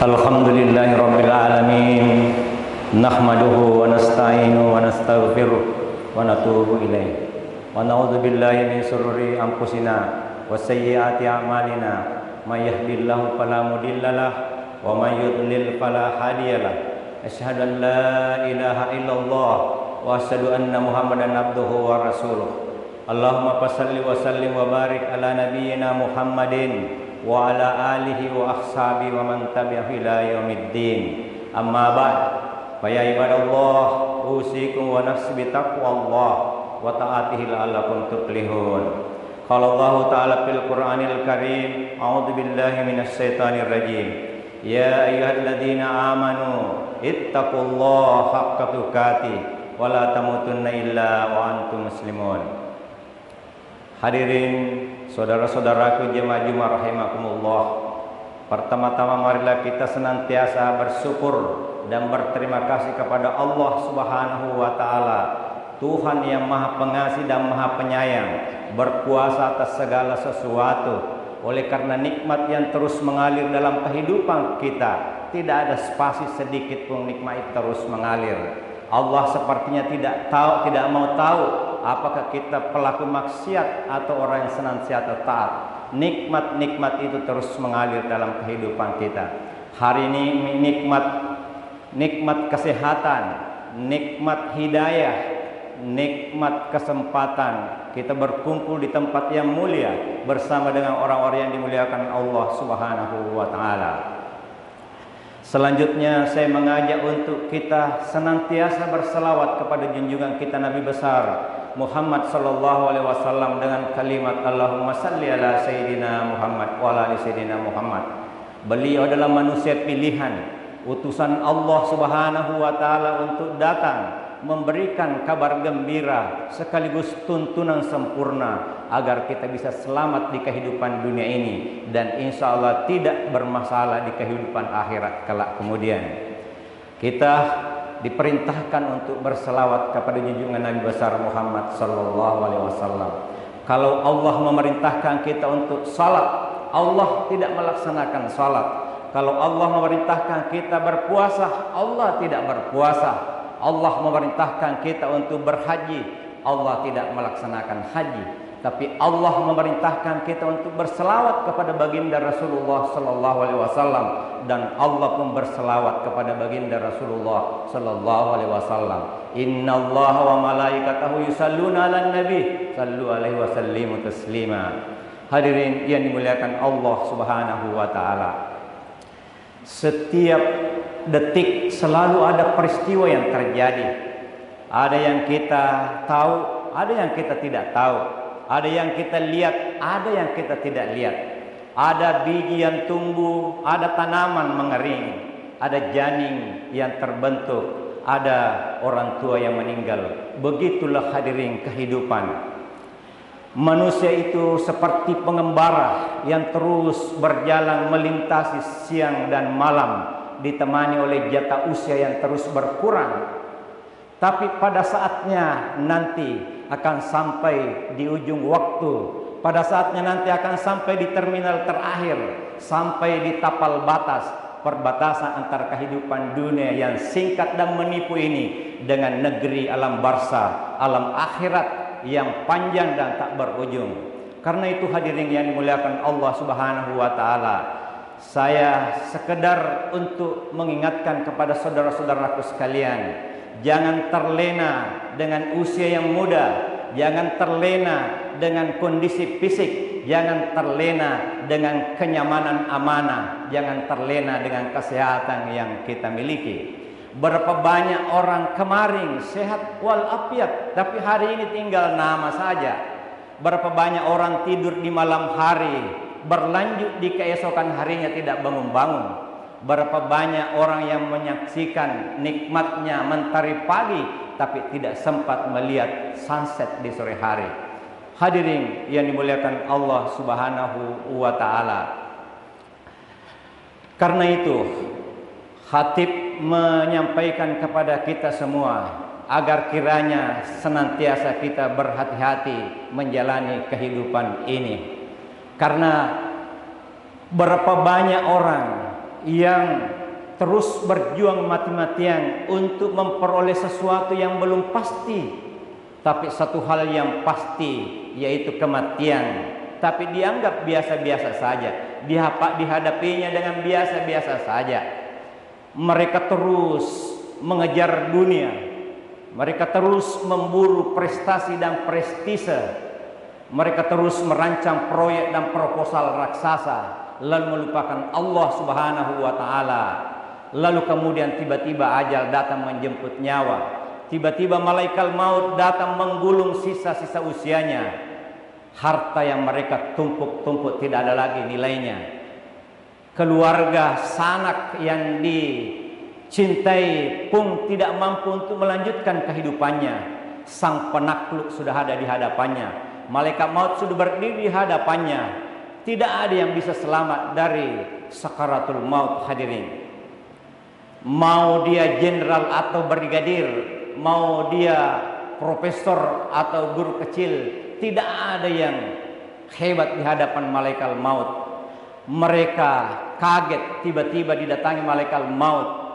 Alhamdulillahi Rabbil Alamin. Nahmaduhu wa nasta'inuhu wa nastaghfiruh wa natubu ilaih. Wa na'udzu billahi min shururi anfusina wa sayyiati a'malina. May yahdihillahu fala mudhillalah wa may yudlil fala hadiyalah. Asyhadu an la ilaha illallah wa asyhadu anna Muhammadan abduhu wa rasuluh. Allahumma salli wa sallim wa barik ala nabiyyina Muhammadin wa ala alihi wa ashabi wa man tabi'ahu ila yaumiddin. Amma ba'd, fa ya ibadallah, usikum wa nafsi bi taqwallah wa ta'atihi la'allakum tuflihun. Qala Allah ta'ala fil Qur'anil Karim, a'udzu billahi minasy syaithanir rajim. Ya ayyuhalladzina amanu ittaqullaha haqqa tuqatih wa la tamutunna illa wa antum muslimun. Hadirin saudara-saudaraku jemaah Jumat rahimakumullah. Pertama-tama marilah kita senantiasa bersyukur dan berterima kasih kepada Allah Subhanahu wa taala, Tuhan yang Maha Pengasih dan Maha Penyayang, berkuasa atas segala sesuatu. Oleh karena nikmat yang terus mengalir dalam kehidupan kita, tidak ada spasi sedikit pun nikmat itu terus mengalir. Allah sepertinya tidak mau tahu apakah kita pelaku maksiat atau orang yang senantiasa taat. Nikmat-nikmat itu terus mengalir dalam kehidupan kita. Hari ini nikmat kesehatan, nikmat hidayah, nikmat kesempatan kita berkumpul di tempat yang mulia bersama dengan orang-orang yang dimuliakan Allah Subhanahu wa taala. Selanjutnya saya mengajak untuk kita senantiasa berselawat kepada junjungan kita Nabi besar Muhammad sallallahu alaihi wasallam dengan kalimat Allahumma salli ala sayyidina Muhammad wa ala ali sayyidina Muhammad. Beliau adalah manusia pilihan, utusan Allah Subhanahu wa taala untuk datang memberikan kabar gembira sekaligus tuntunan sempurna agar kita bisa selamat di kehidupan dunia ini dan insya Allah tidak bermasalah di kehidupan akhirat kelak kemudian. Kita diperintahkan untuk berselawat kepada junjungan Nabi besar Muhammad sallallahu alaihi wasallam. Kalau Allah memerintahkan kita untuk salat, Allah tidak melaksanakan salat. Kalau Allah memerintahkan kita berpuasa, Allah tidak berpuasa. Allah memerintahkan kita untuk berhaji, Allah tidak melaksanakan haji. Tapi Allah memerintahkan kita untuk berselawat kepada baginda Rasulullah sallallahu alaihi wasallam dan Allah pun berselawat kepada baginda Rasulullah sallallahu alaihi wasallam. Innallaha wa malaikatahu yusalluna 'alan nabi sallu alaihi wasallimu taslima. Hadirin yang dimuliakan Allah Subhanahu wa taala. Setiap detik selalu ada peristiwa yang terjadi. Ada yang kita tahu, ada yang kita tidak tahu. Ada yang kita lihat, ada yang kita tidak lihat. Ada biji yang tumbuh, ada tanaman mengering, ada janin yang terbentuk, ada orang tua yang meninggal. Begitulah hadirin kehidupan. Manusia itu seperti pengembara yang terus berjalan melintasi siang dan malam, ditemani oleh jatah usia yang terus berkurang. Tapi pada saatnya nanti akan sampai di ujung waktu, pada saatnya nanti akan sampai di terminal terakhir, sampai di tapal batas, perbatasan antara kehidupan dunia yang singkat dan menipu ini dengan negeri alam barzah, alam akhirat yang panjang dan tak berujung. Karena itu hadirin yang dimuliakan Allah Subhanahu wa taala, saya sekedar untuk mengingatkan kepada saudara-saudaraku sekalian, jangan terlena dengan usia yang muda, jangan terlena dengan kondisi fisik, jangan terlena dengan kenyamanan amanah, jangan terlena dengan kesehatan yang kita miliki. Berapa banyak orang kemarin sehat walafiat, tapi hari ini tinggal nama saja. Berapa banyak orang tidur di malam hari, berlanjut di keesokan harinya tidak bangun-bangun. Berapa banyak orang yang menyaksikan nikmatnya mentari pagi, tapi tidak sempat melihat sunset di sore hari. Hadirin yang dimuliakan Allah Subhanahu wa taala. Karena itu, khatib menyampaikan kepada kita semua agar kiranya senantiasa kita berhati-hati menjalani kehidupan ini. Karena berapa banyak orang yang terus berjuang mati-matian untuk memperoleh sesuatu yang belum pasti, tapi satu hal yang pasti yaitu kematian, tapi dianggap biasa-biasa saja, dihadapinya dengan biasa-biasa saja. Mereka terus mengejar dunia, mereka terus memburu prestasi dan prestise, mereka terus merancang proyek dan proposal raksasa, lalu melupakan Allah Subhanahu wa Ta'ala. Lalu kemudian tiba-tiba ajal datang menjemput nyawa, tiba-tiba malaikat maut datang menggulung sisa-sisa usianya. Harta yang mereka tumpuk-tumpuk tidak ada lagi nilainya. Keluarga sanak yang dicintai pun tidak mampu untuk melanjutkan kehidupannya. Sang penakluk sudah ada di hadapannya, malaikat maut sudah berdiri di hadapannya. Tidak ada yang bisa selamat dari sakaratul maut, hadirin. Mau dia jenderal atau brigadir, mau dia profesor atau guru kecil, tidak ada yang hebat di hadapan malaikat maut. Mereka kaget tiba-tiba didatangi malaikat maut.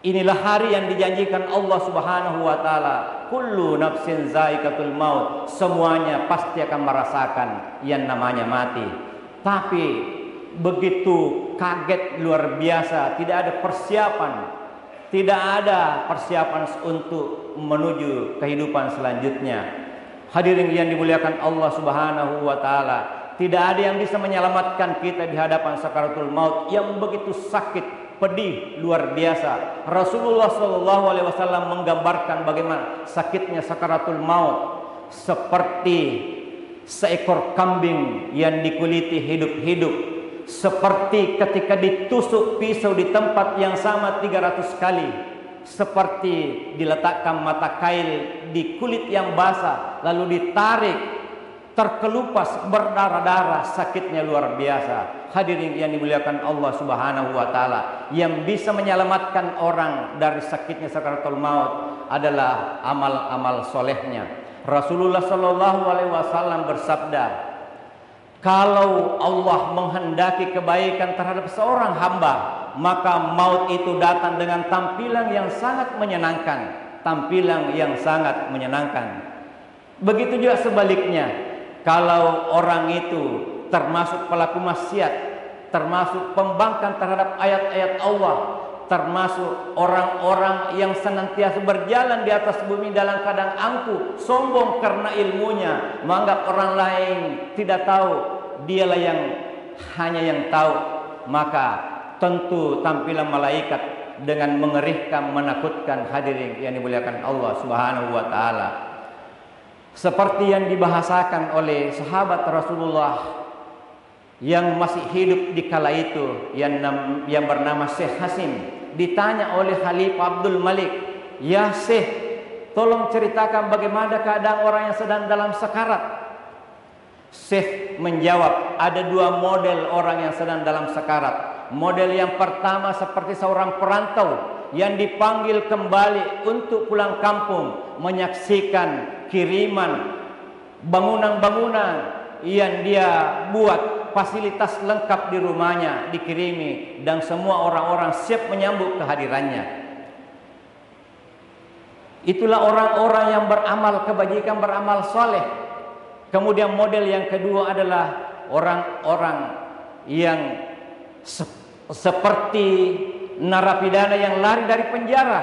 Inilah hari yang dijanjikan Allah Subhanahu wa Ta'ala, kullu nafsin zaikatul maut, semuanya pasti akan merasakan yang namanya mati. Tapi begitu kaget luar biasa, tidak ada persiapan, tidak ada persiapan untuk menuju kehidupan selanjutnya. Hadirin yang dimuliakan Allah Subhanahu wa Ta'ala, tidak ada yang bisa menyelamatkan kita di hadapan sakaratul maut yang begitu sakit, pedih, luar biasa. Rasulullah SAW menggambarkan bagaimana sakitnya sakaratul maut, seperti seekor kambing yang dikuliti hidup-hidup, seperti ketika ditusuk pisau di tempat yang sama 300 kali, seperti diletakkan mata kail di kulit yang basah lalu ditarik, terkelupas berdarah-darah, sakitnya luar biasa. Hadirin yang dimuliakan Allah Subhanahu wa Ta'ala, yang bisa menyelamatkan orang dari sakitnya sakaratul maut adalah amal-amal solehnya. Rasulullah Shallallahu Alaihi Wasallam bersabda, kalau Allah menghendaki kebaikan terhadap seorang hamba, maka maut itu datang dengan tampilan yang sangat menyenangkan, tampilan yang sangat menyenangkan. Begitu juga sebaliknya, kalau orang itu termasuk pelaku maksiat, termasuk pembangkang terhadap ayat-ayat Allah, termasuk orang-orang yang senantiasa berjalan di atas bumi dalam keadaan angkuh, sombong karena ilmunya, menganggap orang lain tidak tahu, dialah yang hanya yang tahu, maka tentu tampilan malaikat dengan mengerikan, menakutkan. Hadirin yang dimuliakan Allah Subhanahu wa Ta'ala, seperti yang dibahasakan oleh sahabat Rasulullah yang masih hidup di kala itu, yang bernama Syekh Hasim, ditanya oleh Khalifah Abdul Malik, "Ya Syekh, tolong ceritakan bagaimana keadaan orang yang sedang dalam sekarat." Syekh menjawab, ada dua model orang yang sedang dalam sekarat. Model yang pertama seperti seorang perantau yang dipanggil kembali untuk pulang kampung, menyaksikan kiriman bangunan-bangunan yang dia buat, fasilitas lengkap di rumahnya dikirimi, dan semua orang-orang siap menyambut kehadirannya. Itulah orang-orang yang beramal kebajikan, beramal soleh. Kemudian model yang kedua adalah orang-orang yang seperti narapidana yang lari dari penjara,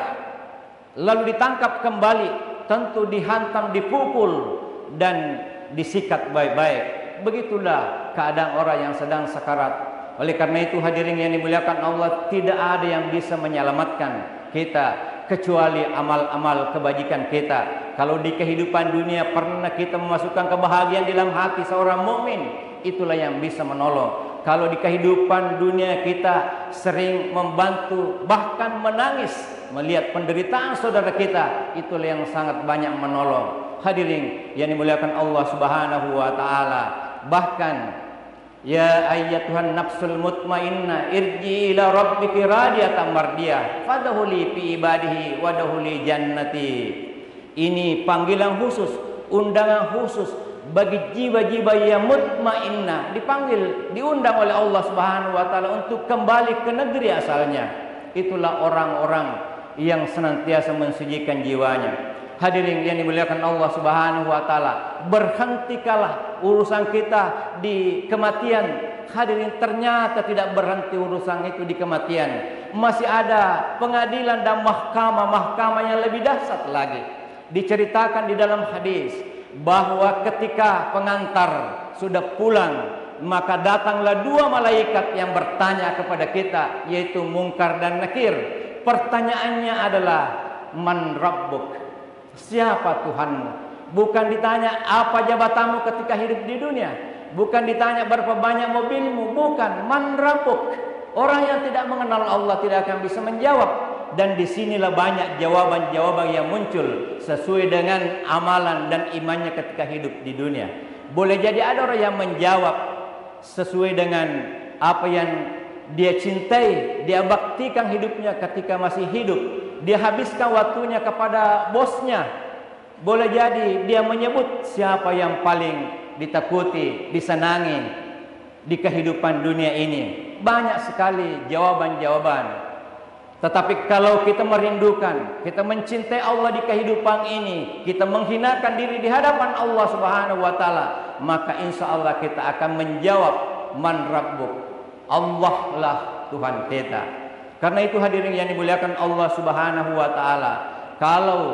lalu ditangkap kembali, tentu dihantam, dipukul, dan disikat baik-baik. Begitulah keadaan orang yang sedang sakarat. Oleh karena itu hadirin yang dimuliakan Allah, tidak ada yang bisa menyelamatkan kita kecuali amal-amal kebajikan kita. Kalau di kehidupan dunia pernah kita memasukkan kebahagiaan dalam hati seorang mukmin, itulah yang bisa menolong. Kalau di kehidupan dunia kita sering membantu, bahkan menangis melihat penderitaan saudara kita, itulah yang sangat banyak menolong. Hadirin yang dimuliakan Allah Subhanahu wa Ta'ala, bahkan ya ayyatuhan nafsul mutmainnah irji ila rabbiki radiyatan mardiyah fadkhuli fi ibadihi wadkhuli jannati. Ini panggilan khusus, undangan khusus bagi jiwa-jiwa yang mutmainnah, dipanggil, diundang oleh Allah Subhanahu wa taala untuk kembali ke negeri asalnya. Itulah orang-orang yang senantiasa mensucikan jiwanya. Hadirin yang dimuliakan Allah Subhanahu wa taala, berhentikalah urusan kita di kematian. Hadirin, ternyata tidak berhenti urusan itu di kematian. Masih ada pengadilan dan mahkamah-mahkamah yang lebih dahsyat lagi. Diceritakan di dalam hadis bahwa ketika pengantar sudah pulang, maka datanglah dua malaikat yang bertanya kepada kita, yaitu Munkar dan Nakir. Pertanyaannya adalah, Man Rabbuk? Siapa Tuhanmu? Bukan ditanya apa jabatanmu ketika hidup di dunia, bukan ditanya berapa banyak mobilmu, bukan. Man Rabbuk? Orang yang tidak mengenal Allah tidak akan bisa menjawab. Dan disinilah banyak jawaban-jawaban yang muncul sesuai dengan amalan dan imannya ketika hidup di dunia. Boleh jadi ada orang yang menjawab sesuai dengan apa yang dia cintai, dia baktikan hidupnya ketika masih hidup. Dia habiskan waktunya kepada bosnya. Boleh jadi dia menyebut siapa yang paling ditakuti, disenangi di kehidupan dunia ini. Banyak sekali jawaban-jawaban. Tetapi kalau kita merindukan, kita mencintai Allah di kehidupan ini, kita menghinakan diri di hadapan Allah Subhanahu wa taala, maka insya Allah kita akan menjawab, Man Rabbuk? Allah lah Tuhan kita. Karena itu hadirin yang dimuliakan Allah Subhanahu wa taala, kalau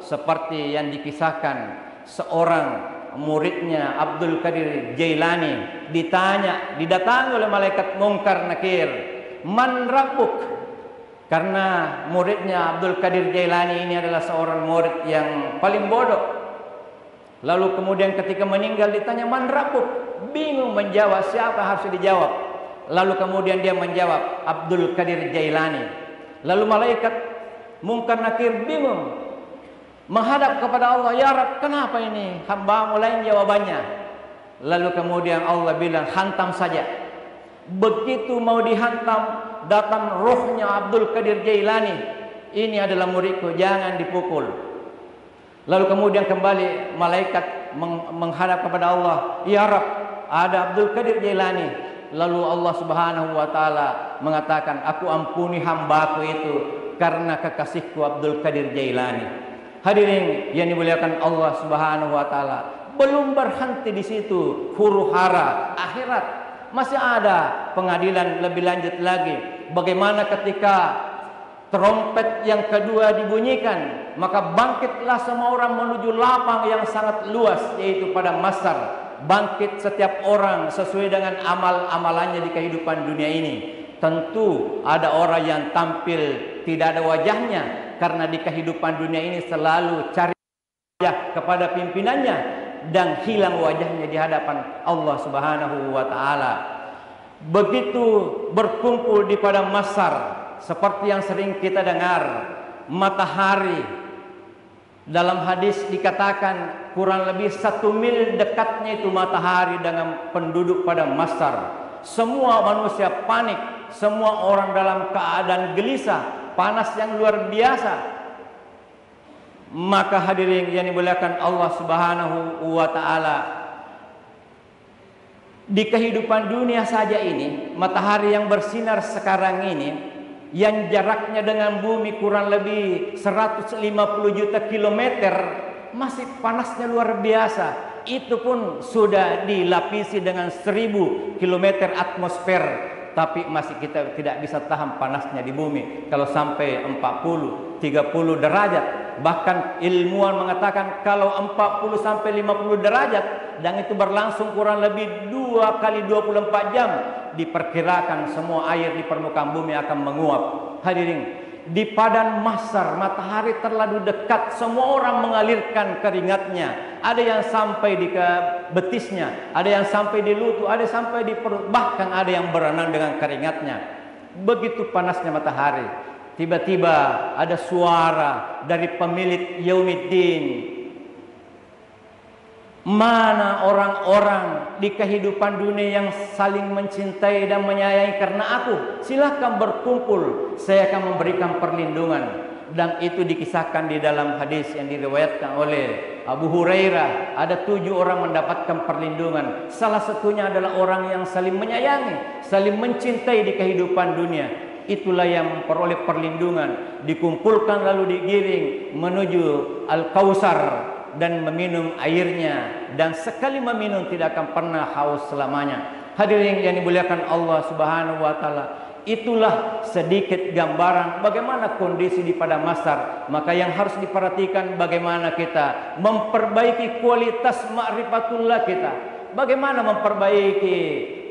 seperti yang dikisahkan seorang muridnya Abdul Qadir Jailani didatangi oleh malaikat Munkar Nakir, Man Rabbuk? Karena muridnya Abdul Qadir Jailani ini adalah seorang murid yang paling bodoh. Lalu kemudian ketika meninggal ditanya, Man Rabbuk? Bingung menjawab, siapa harus dijawab. Lalu kemudian dia menjawab, Abdul Qadir Jailani. Lalu malaikat Munkar Nakir bingung, menghadap kepada Allah, Ya Rabb, kenapa ini hamba lain jawabannya? Lalu kemudian Allah bilang, hantam saja. Begitu mau dihantam, datang rohnya Abdul Qadir Jailani. Ini adalah muridku, jangan dipukul. Lalu kemudian kembali malaikat menghadap kepada Allah, Ya Rabb, ada Abdul Qadir Jailani. Lalu Allah Subhanahu wa taala mengatakan, aku ampuni hambaku itu karena kekasihku Abdul Qadir Jailani. Hadirin yang dimuliakan Allah Subhanahu wa taala, belum berhenti di situ huru hara akhirat. Masih ada pengadilan lebih lanjut lagi. Bagaimana ketika trompet yang kedua dibunyikan, maka bangkitlah semua orang menuju lapang yang sangat luas, yaitu pada mahsyar. Bangkit setiap orang sesuai dengan amal-amalannya di kehidupan dunia ini. Tentu ada orang yang tampil tidak ada wajahnya, karena di kehidupan dunia ini selalu cari wajah kepada pimpinannya, dan hilang wajahnya di hadapan Allah Subhanahu wa taala. Begitu berkumpul di padang mahsyar, seperti yang sering kita dengar, matahari dalam hadis dikatakan kurang lebih 1 mil dekatnya itu matahari dengan penduduk padang mahsyar. Semua manusia panik, semua orang dalam keadaan gelisah, panas yang luar biasa. Maka hadirin yang dimuliakan Allah Subhanahu wa taala, di kehidupan dunia saja ini, matahari yang bersinar sekarang ini, yang jaraknya dengan bumi kurang lebih 150 juta kilometer, masih panasnya luar biasa. Itu pun sudah dilapisi dengan 1000 kilometer atmosfer, tapi masih kita tidak bisa tahan panasnya di bumi. Kalau sampai 40, 30 derajat, bahkan ilmuwan mengatakan kalau 40 sampai 50 derajat, dan itu berlangsung kurang lebih 2 kali 24 jam, diperkirakan semua air di permukaan bumi akan menguap. Hadirin, di padang mahsyar matahari terlalu dekat, semua orang mengalirkan keringatnya. Ada yang sampai di betisnya, ada yang sampai di lutut, ada yang sampai di perut, bahkan ada yang berenang dengan keringatnya. Begitu panasnya matahari. Tiba-tiba ada suara dari pemilik Yaumiddin. Mana orang-orang di kehidupan dunia yang saling mencintai dan menyayangi karena aku? Silakan berkumpul, saya akan memberikan perlindungan. Dan itu dikisahkan di dalam hadis yang diriwayatkan oleh Abu Hurairah. Ada 7 orang mendapatkan perlindungan. Salah satunya adalah orang yang saling menyayangi, saling mencintai di kehidupan dunia. Itulah yang memperoleh perlindungan. Dikumpulkan lalu digiring menuju Al-Kausar dan meminum airnya. Dan sekali meminum tidak akan pernah haus selamanya. Hadirin yang dimuliakan Allah Subhanahu wa taala. Itulah sedikit gambaran bagaimana kondisi di padang mahsyar. Maka yang harus diperhatikan bagaimana kita memperbaiki kualitas ma'rifatullah kita. Bagaimana memperbaiki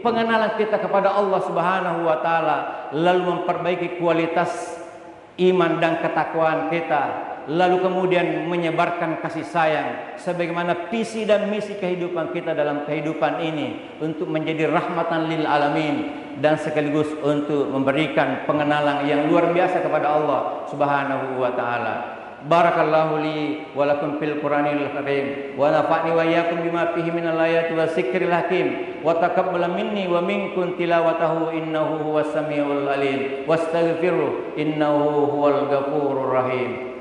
pengenalan kita kepada Allah Subhanahu wa taala, lalu memperbaiki kualitas iman dan ketakwaan kita, lalu kemudian menyebarkan kasih sayang sebagaimana visi dan misi kehidupan kita dalam kehidupan ini untuk menjadi rahmatan lil alamin dan sekaligus untuk memberikan pengenalan yang luar biasa kepada Allah Subhanahu wa taala. Barakallahu li wa lakum fil Qur'anil Karim wa nafa'ni wa iyyakum bima fihi minal ayati wasikril hakim wa taqabbal minni wa minkum tilawatahu innahu huwas samiul alim wastaghfiru innahu huwal ghafurur rahim.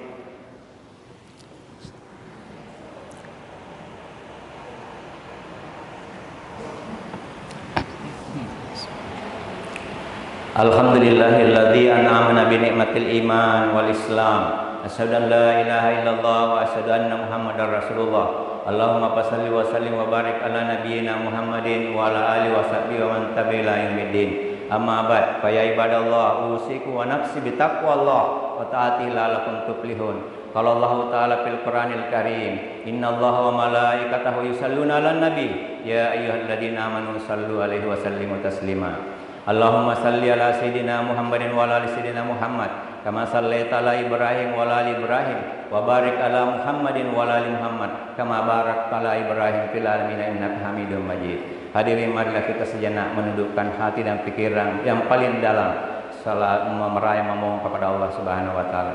Alhamdulillahilladzi an'amana bi ni'matil iman wal islam. Asyhadu an la ilaha illallah wa asyhadu anna Muhammadar Rasulullah. Allahumma shalli wa sallim wa barik ala nabiyyina Muhammadin wa ala alihi wa sahbihi wa man tabi'a ila yaumiddin. Amma ba'd, fa ya ibadallah usiku wa nafsi bi taqwallah wa ta'ati la'allakum tuflihun. Qala Allah ta'ala fil Qur'anil Karim, innallaha wa malaikatahu yusholluna 'alan nabi ya ayyuhalladzina amanu shallu 'alaihi wa sallimu taslima. Allahumma salli ala sayyidina Muhammadin wa ala ali sayyidina Muhammad kama sallaita ala Ibrahim wa ala ali Ibrahim wa barik ala Muhammadin wa ala ali Muhammad kama barakta ala Ibrahim fil alamin innaka Hamidum Majid. Hadirin, marilah kita sejenak menundukkan hati dan pikiran yang paling dalam salat memeraya memohon kepada Allah Subhanahu wa taala.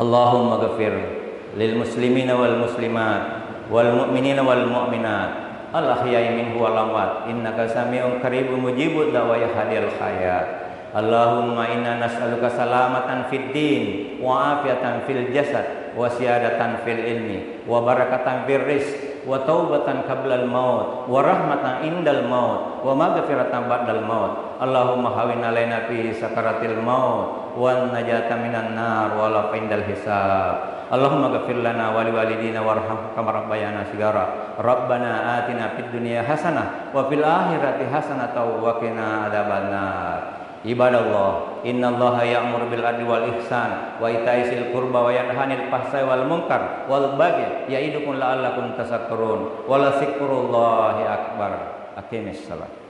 Allahumma ghafir lil muslimina wal muslimat wal mu'minina wal mu'minat al-ahya'i minhu wal amwat innaka sami'un qaribun mujibud da'waya hadiyal khayat. Allahumma inna nas'aluka salamatan fid din wa afiatan fil jasad wa siyadatan fil ilmi wa barakatan fil rizq wa taubatan qablal maut wa rahmatan indal maut wa maghfiratan ba'dal maut. Allahumma hawin alaina fi sakaratil maut wa najata minan nar wa la indal hisab. Allahumma ghafir lana wa liwalidina warhamhum kama rabbayana shighara. Rabbana atina fid dunya hasanah wa fil akhirati hasanah wa qina adzabannar. Ibadallah, innallaha ya'muru bil adli wal ihsan wa ita'i dzil qurba wa yanha 'anil fahsai wal munkar wal baghi ya'idukum la'allakum tadhakkarun. Wa la dzikrullahi akbar. Aqimis shalah.